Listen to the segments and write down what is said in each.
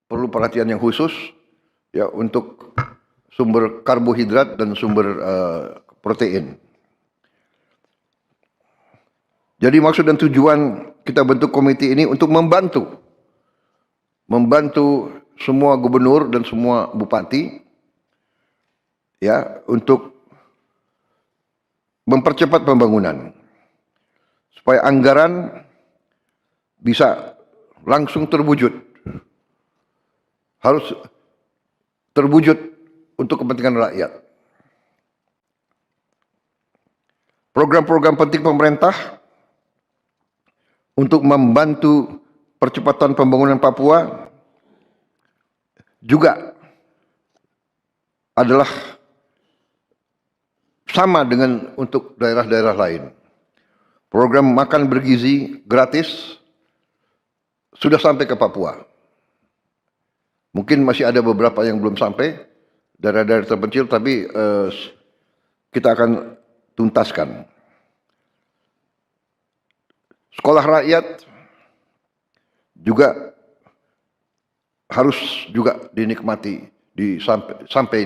perlu perhatian yang khusus ya untuk sumber karbohidrat dan sumber protein. Jadi maksud dan tujuan kita bentuk komite ini untuk membantu semua gubernur dan semua bupati ya untuk mempercepat pembangunan supaya anggaran bisa langsung terwujud, harus terwujud untuk kepentingan rakyat. Program-program penting pemerintah untuk membantu percepatan pembangunan Papua juga adalah sama dengan untuk daerah-daerah lain. Program makan bergizi gratis sudah sampai ke Papua. Mungkin masih ada beberapa yang belum sampai, daerah-daerah terpencil, tapi kita akan tuntaskan. Sekolah rakyat juga harus juga dinikmati sampai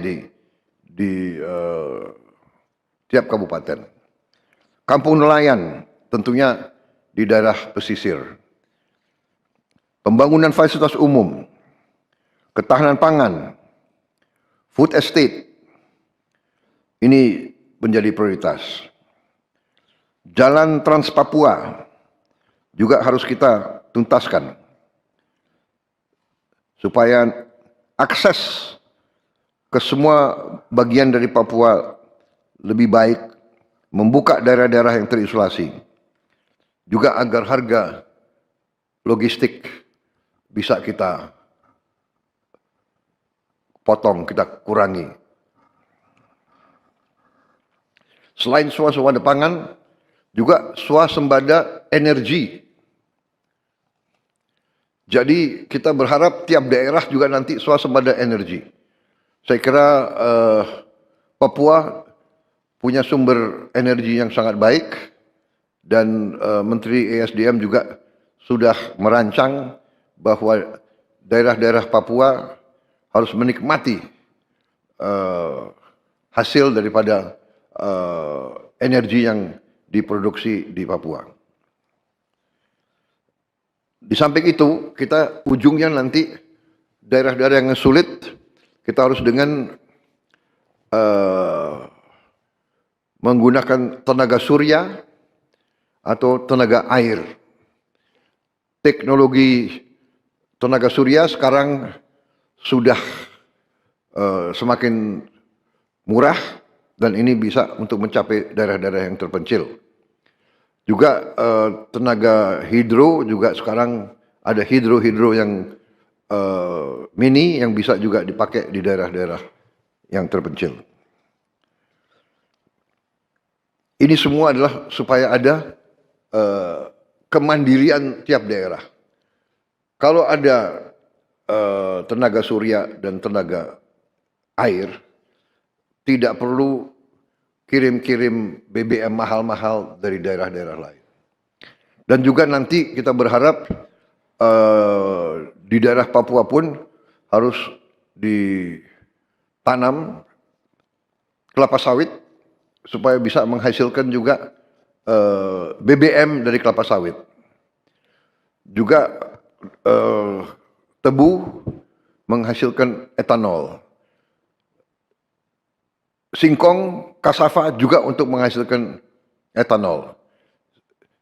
di tiap kabupaten. Kampung nelayan tentunya di daerah pesisir. Pembangunan fasilitas umum, ketahanan pangan, food estate, ini menjadi prioritas. Jalan Trans Papua juga harus kita tuntaskan supaya akses ke semua bagian dari Papua lebih baik, membuka daerah-daerah yang terisolasi, juga agar harga logistik bisa kita potong, kita kurangi. Selain swasembada pangan, juga swasembada energi. Jadi kita berharap tiap daerah juga nanti swasembada energi. Saya kira Papua punya sumber energi yang sangat baik dan Menteri ESDM juga sudah merancang bahwa daerah-daerah Papua harus menikmati hasil daripada energi yang diproduksi di Papua. Di samping itu, kita ujungnya nanti daerah-daerah yang sulit, kita harus dengan menggunakan tenaga surya atau tenaga air. Teknologi tenaga surya sekarang sudah semakin murah dan ini bisa untuk mencapai daerah-daerah yang terpencil. Juga tenaga hidro juga sekarang ada hidro yang mini yang bisa juga dipakai di daerah-daerah yang terpencil. Ini semua adalah supaya ada kemandirian tiap daerah. Kalau ada tenaga surya dan tenaga air, tidak perlu kirim-kirim BBM mahal-mahal dari daerah-daerah lain. Dan juga nanti kita berharap di daerah Papua pun harus ditanam kelapa sawit supaya bisa menghasilkan juga BBM dari kelapa sawit. Juga tebu menghasilkan etanol. Singkong, kasava juga untuk menghasilkan etanol.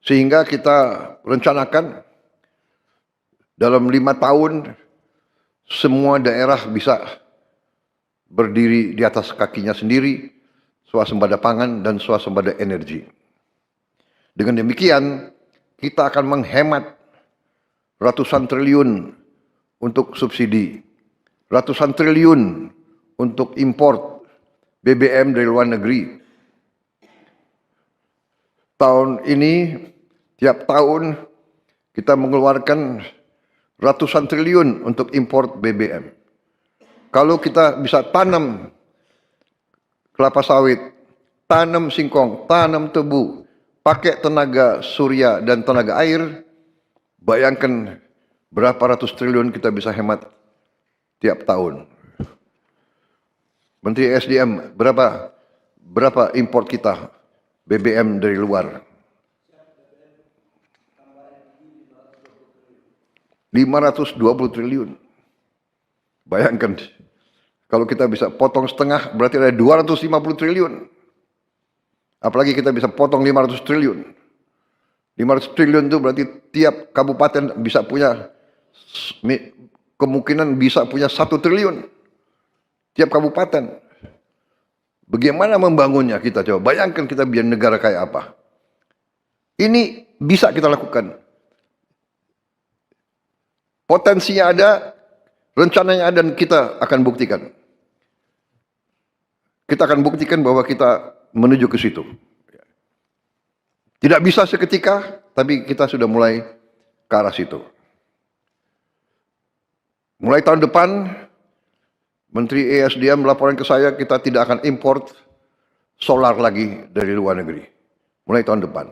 Sehingga kita rencanakan dalam 5 tahun semua daerah bisa berdiri di atas kakinya sendiri, swasembada pangan dan swasembada energi. Dengan demikian, kita akan menghemat ratusan triliun untuk subsidi, ratusan triliun untuk import BBM dari luar negeri. Tahun ini, tiap tahun kita mengeluarkan ratusan triliun untuk import BBM. Kalau kita bisa tanam kelapa sawit, tanam singkong, tanam tebu, pakai tenaga surya dan tenaga air, bayangkan berapa ratus triliun kita bisa hemat tiap tahun. Menteri SDM, berapa import kita BBM dari luar? 520 triliun. Bayangkan, kalau kita bisa potong setengah, berarti ada 250 triliun. Apalagi kita bisa potong 500 triliun. 500 triliun itu berarti tiap kabupaten bisa punya, kemungkinan bisa punya 1 triliun. Tiap kabupaten. Bagaimana membangunnya kita coba? Bayangkan kita biar negara kayak apa. Ini bisa kita lakukan. Potensinya ada, rencananya ada, dan kita akan buktikan. Kita akan buktikan bahwa kita menuju ke situ. Tidak bisa seketika, tapi kita sudah mulai ke arah situ. Mulai tahun depan, Menteri ESDM melaporkan ke saya, kita tidak akan import solar lagi dari luar negeri. Mulai tahun depan.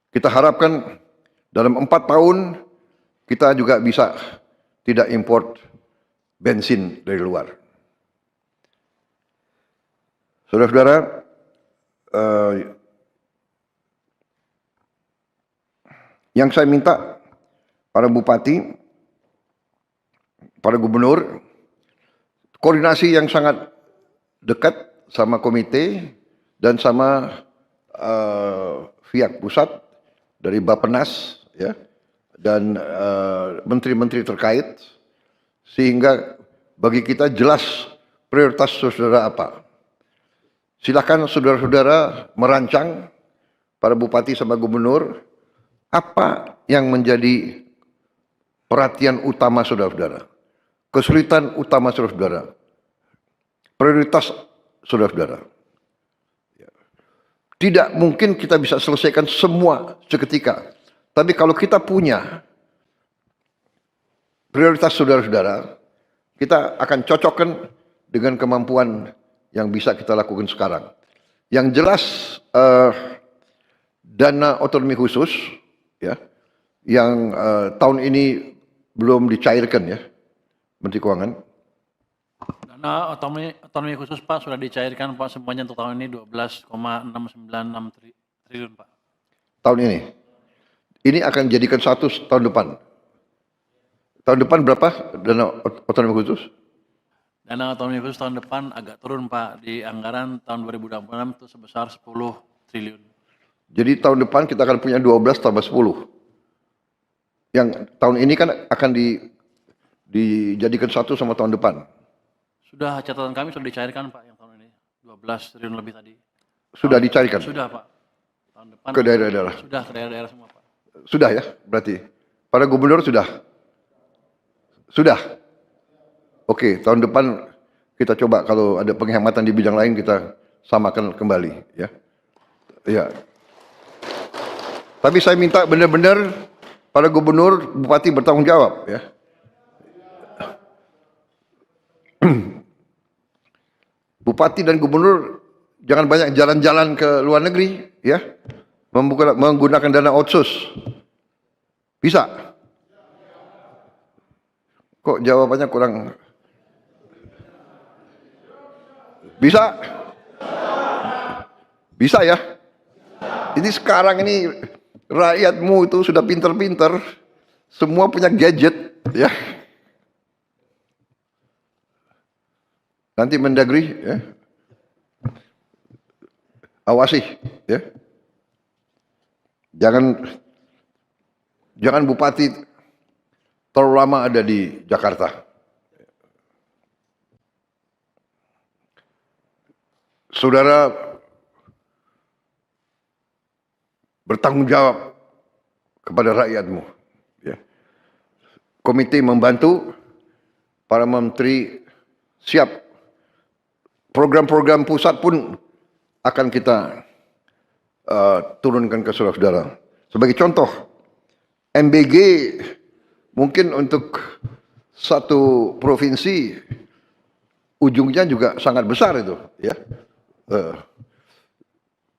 Kita harapkan dalam 4 tahun, kita juga bisa tidak import bensin dari luar. Saudara-saudara, yang saya minta para bupati, para gubernur, koordinasi yang sangat dekat sama komite dan sama pihak pusat dari Bappenas, ya, dan menteri-menteri terkait, sehingga bagi kita jelas prioritas saudara apa. Silakan saudara-saudara merancang, para bupati sama gubernur, apa yang menjadi perhatian utama saudara-saudara, kesulitan utama saudara-saudara, prioritas saudara-saudara. Tidak mungkin kita bisa selesaikan semua seketika. Tapi kalau kita punya prioritas saudara-saudara, kita akan cocokkan dengan kemampuan yang bisa kita lakukan sekarang. Yang jelas dana otonomi khusus, ya, yang tahun ini belum dicairkan, ya, Menteri Keuangan. Dana otonomi khusus Pak sudah dicairkan Pak semuanya untuk tahun ini 12,696 triliun Pak. Tahun ini. Ini akan jadikan 1 tahun depan. Tahun depan berapa dana otonomi khusus? Dana otonomi khusus tahun depan agak turun Pak, di anggaran tahun 2026 itu sebesar 10 triliun. Jadi tahun depan kita akan punya 12 tambah 10. Yang tahun ini kan akan dijadikan 1 sama tahun depan. Sudah, catatan kami sudah dicairkan Pak yang tahun ini, 12 triliun lebih tadi. Sudah dicarikan? Sudah Pak. Tahun depan ke daerah-daerah? Sudah, ke daerah-daerah semua Pak. Sudah, ya, berarti. Para gubernur sudah? Sudah? Oke, tahun depan kita coba kalau ada penghematan di bidang lain kita samakan kembali, ya. Ya. Tapi saya minta benar-benar para gubernur, bupati bertanggung jawab, ya. Bupati dan gubernur jangan banyak jalan-jalan ke luar negeri, ya, menggunakan dana otsus. Bisa? Kok jawabannya kurang? Bisa? Bisa, ya? Ini sekarang ini rakyatmu itu sudah pinter-pinter, semua punya gadget, ya. Nanti Mendagri, ya, awasi, ya. Jangan bupati terlalu lama ada di Jakarta. Saudara bertanggung jawab kepada rakyatmu, ya. Komite membantu, para menteri siap. Program-program pusat pun akan kita turunkan ke saudara-saudara. Sebagai contoh, MBG mungkin untuk satu provinsi ujungnya juga sangat besar itu, ya.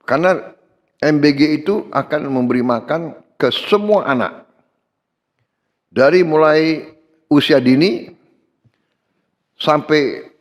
Karena MBG itu akan memberi makan ke semua anak. Dari mulai usia dini sampai